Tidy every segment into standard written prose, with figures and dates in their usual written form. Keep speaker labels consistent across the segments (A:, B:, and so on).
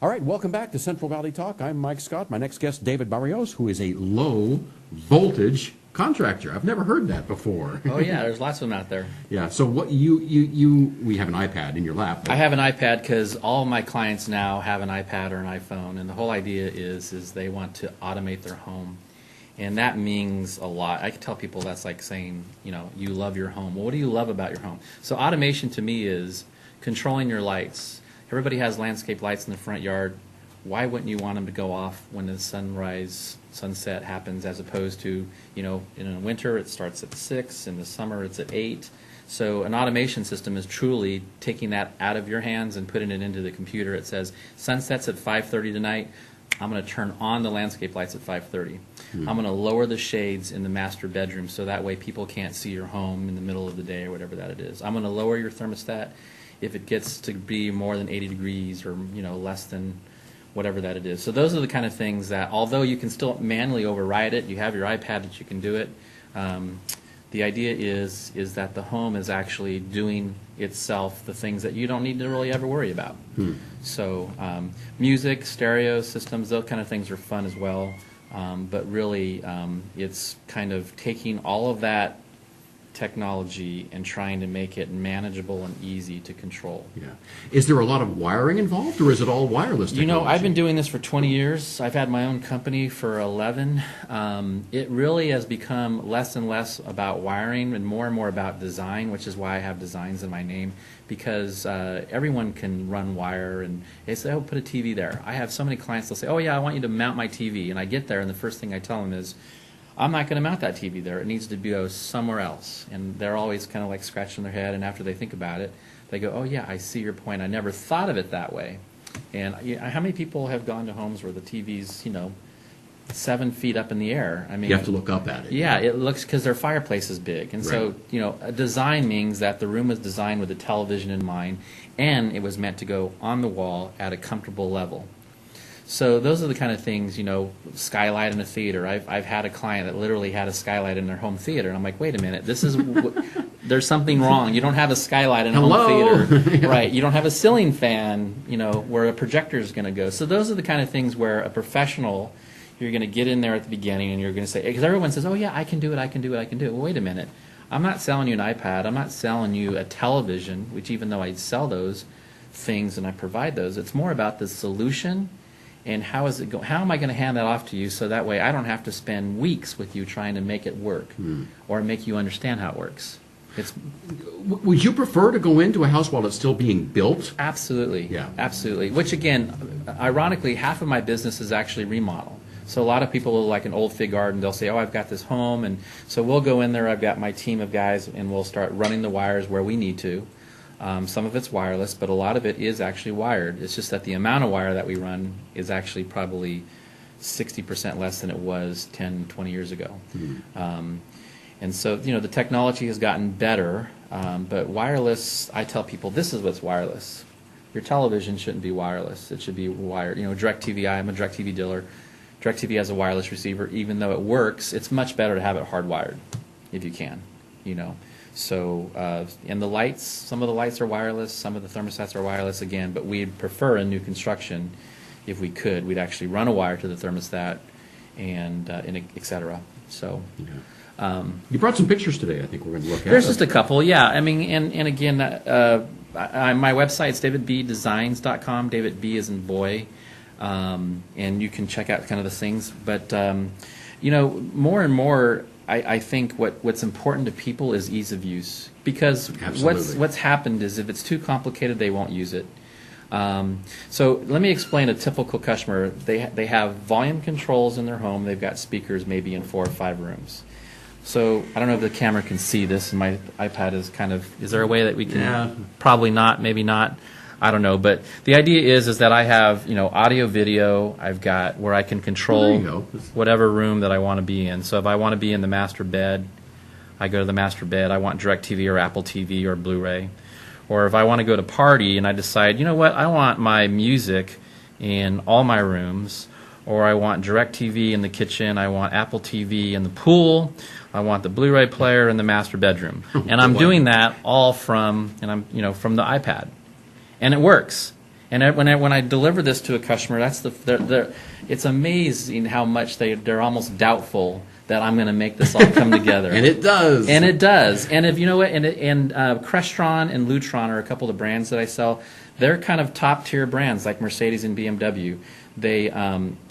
A: All right, welcome back to Central Valley Talk. I'm Mike Scott. My next guest, David Barrios, who is a low voltage contractor. I've never heard that before.
B: Oh yeah, there's lots of them out there.
A: Yeah. So what we have an iPad in your lap.
B: I have an iPad because all of my clients now have an iPad or an iPhone, and the whole idea is they want to automate their home, and that means a lot. I can tell people that's like saying, you love your home. Well, what do you love about your home? So automation to me is controlling your lights. Everybody has landscape lights in the front yard. Why wouldn't you want them to go off when the sunset happens, as opposed to, in the winter it starts at 6, in the summer it's at 8. So an automation system is truly taking that out of your hands and putting it into the computer. It says, sunsets at 5:30 tonight. I'm going to turn on the landscape lights at 5:30. I'm going to lower the shades in the master bedroom so that way people can't see your home in the middle of the day or whatever that it is. I'm going to lower your thermostat if it gets to be more than 80 degrees or less than whatever that it is. So those are the kind of things that, although you can still manually override it, you have your iPad that you can do it. The idea is that the home is actually doing itself the things that you don't need to really ever worry about. So music, stereo systems, those kind of things are fun as well. But really, it's kind of taking all of that technology and trying to make it manageable and easy to control.
A: Yeah. Is there a lot of wiring involved, or is it all wireless technology?
B: I've been doing this for 20 years. I've had my own company for 11. It really has become less and less about wiring and more about design, which is why I have designs in my name, because everyone can run wire, and they say, oh, put a TV there. I have so many clients, they'll say, oh yeah, I want you to mount my TV, and I get there and the first thing I tell them is, I'm not going to mount that TV there. It needs to go somewhere else. And they're always kind of like scratching their head, and after they think about it, they go, oh yeah, I see your point. I never thought of it that way. And how many people have gone to homes where the TV's, 7 feet up in the air? I mean,
A: you have to look up at it.
B: Yeah, it looks, because their fireplace is big. And so, a design means that the room was designed with a television in mind, and it was meant to go on the wall at a comfortable level. So those are the kind of things, skylight in a theater. I've had a client that literally had a skylight in their home theater, and I'm like, wait a minute, this is there's something wrong. You don't have a skylight in a home theater, right? You don't have a ceiling fan, where a projector is going to go. So those are the kind of things where a professional, you're going to get in there at the beginning, and you're going to say, because everyone says, oh yeah, I can do it, I can do it, I can do it. Well, wait a minute, I'm not selling you an iPad, I'm not selling you a television, which even though I sell those things and I provide those, it's more about the solution. And how am I going to hand that off to you so that way I don't have to spend weeks with you trying to make it work or make you understand how it works?
A: Would you prefer to go into a house while it's still being built?
B: Absolutely.
A: Yeah.
B: Absolutely. Which, again, ironically, half of my business is actually remodel. So a lot of people, like an old fig garden, they'll say, oh, I've got this home. And so we'll go in there. I've got my team of guys, and we'll start running the wires where we need to. Some of it's wireless, but a lot of it is actually wired. It's just that the amount of wire that we run is actually probably 60% less than it was 10, 20 years ago. And so, the technology has gotten better, but wireless, I tell people, this is what's wireless. Your television shouldn't be wireless. It should be wired. DirecTV, I'm a DirecTV dealer. DirecTV has a wireless receiver. Even though it works, it's much better to have it hardwired, if you can, So, and the lights, some of the lights are wireless, some of the thermostats are wireless again, but we'd prefer in new construction, if we could, we'd actually run a wire to the thermostat and et cetera. So,
A: you brought some pictures today, I think we're going to look at.
B: There's just a couple, yeah. I mean, and again, my website's davidbdesigns.com, David B as in boy, and you can check out kind of the things. But, more and more, I think what's important to people is ease of use, because what's happened is if it's too complicated, they won't use it. So let me explain a typical customer. They have volume controls in their home. They've got speakers maybe in 4 or 5 rooms. So I don't know if the camera can see this. And my iPad is kind of. Is there a way that we can? Yeah. Probably not. Maybe not. I don't know, but the idea is that I have audio, video. I've got where I can control whatever room that I want to be in. So if I want to be in the master bed, I go to the master bed. I want DirecTV or Apple TV or Blu-ray. Or if I want to go to party and I decide, I want my music in all my rooms, or I want DirecTV in the kitchen, I want Apple TV in the pool, I want the Blu-ray player in the master bedroom, and I'm doing that all from the iPad. And it works. And when I deliver this to a customer, it's amazing how much they're almost doubtful that I'm going to make this all come together.
A: And it does.
B: And it does. And if you know what, Crestron and Lutron are a couple of the brands that I sell. They're kind of top tier brands like Mercedes and BMW. They,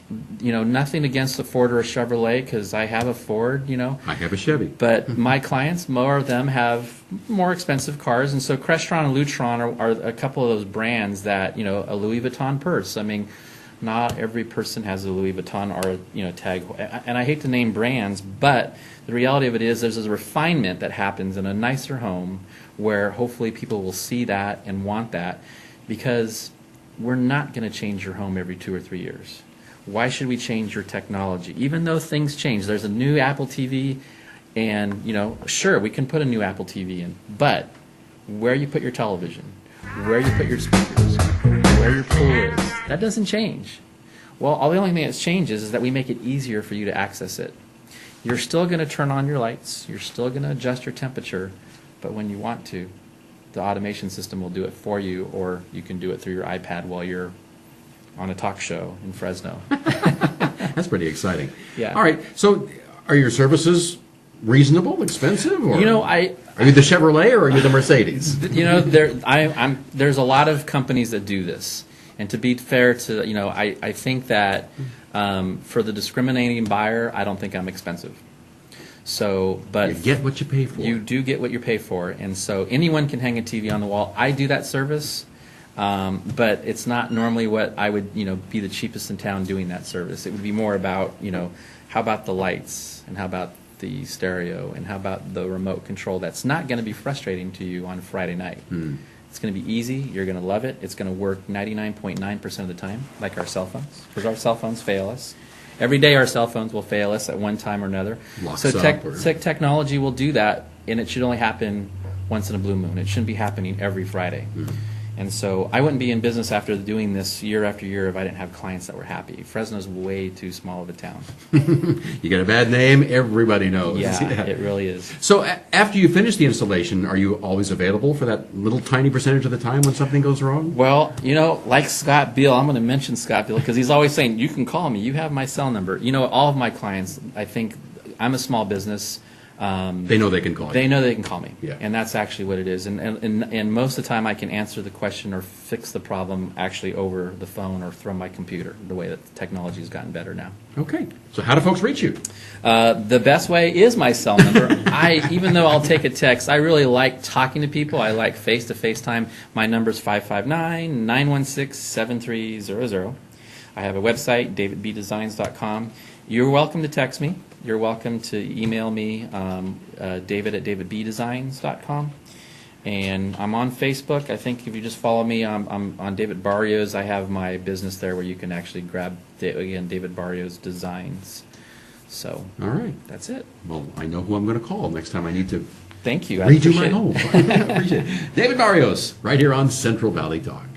B: nothing against a Ford or a Chevrolet because I have a Ford,
A: I have a Chevy.
B: But my clients, more of them have more expensive cars, and so Crestron and Lutron are a couple of those brands that, a Louis Vuitton purse. I mean, not every person has a Louis Vuitton or a tag. And I hate to name brands, but the reality of it is there's a refinement that happens in a nicer home where hopefully people will see that and want that, because we're not going to change your home every 2 or 3 years. Why should we change your technology? Even though things change, there's a new Apple TV, and sure, we can put a new Apple TV in, but where you put your television, where you put your speakers, where your pool is, that doesn't change. Well, the only thing that changes is that we make it easier for you to access it. You're still going to turn on your lights, you're still going to adjust your temperature, but when you want to, the automation system will do it for you, or you can do it through your iPad while you're on a talk show in Fresno.
A: That's pretty exciting.
B: Yeah.
A: All right. So, are your services reasonable, expensive, or are you the Chevrolet or are you the Mercedes?
B: There's a lot of companies that do this, and to be fair to I think that for the discriminating buyer, I don't think I'm expensive. So, but
A: you get what you pay for.
B: You do get what you pay for, and so anyone can hang a TV on the wall. I do that service. But it's not normally what I would, be the cheapest in town doing that service. It would be more about, how about the lights, and how about the stereo, and how about the remote control that's not going to be frustrating to you on Friday night. It's going to be easy. You're going to love it. It's going to work 99.9% of the time, like our cell phones, because our cell phones fail us. Every day our cell phones will fail us at one time or another. Technology will do that, and it should only happen once in a blue moon. It shouldn't be happening every Friday. And so I wouldn't be in business after doing this year after year if I didn't have clients that were happy. Fresno's way too small of a town.
A: You got a bad name, everybody knows.
B: Yeah, it really is.
A: So after you finish the installation, are you always available for that little tiny percentage of the time when something goes wrong?
B: Well, like Scott Beal, I'm going to mention Scott Beal because he's always saying, you can call me, you have my cell number. All of my clients, I think, I'm a small business.
A: They know they can call you.
B: They know they can call me,
A: yeah.
B: And that's actually what it is. And most of the time I can answer the question or fix the problem actually over the phone or from my computer, the way that the technology has gotten better now.
A: Okay. So how do folks reach you?
B: The best way is my cell number. Even though I'll take a text, I really like talking to people. I like face-to-face time. My number is 559-916-7300. I have a website, davidbdesigns.com. You're welcome to text me. You're welcome to email me, david@davidbdesigns.com. And I'm on Facebook. I think if you just follow me, I'm on David Barrios. I have my business there where you can actually grab, David Barrios Designs. So,
A: all right.
B: That's it.
A: Well, I know who I'm going to call next time I need to
B: Thank you.
A: redo my home. I appreciate it. David Barrios, right here on Central Valley Talk.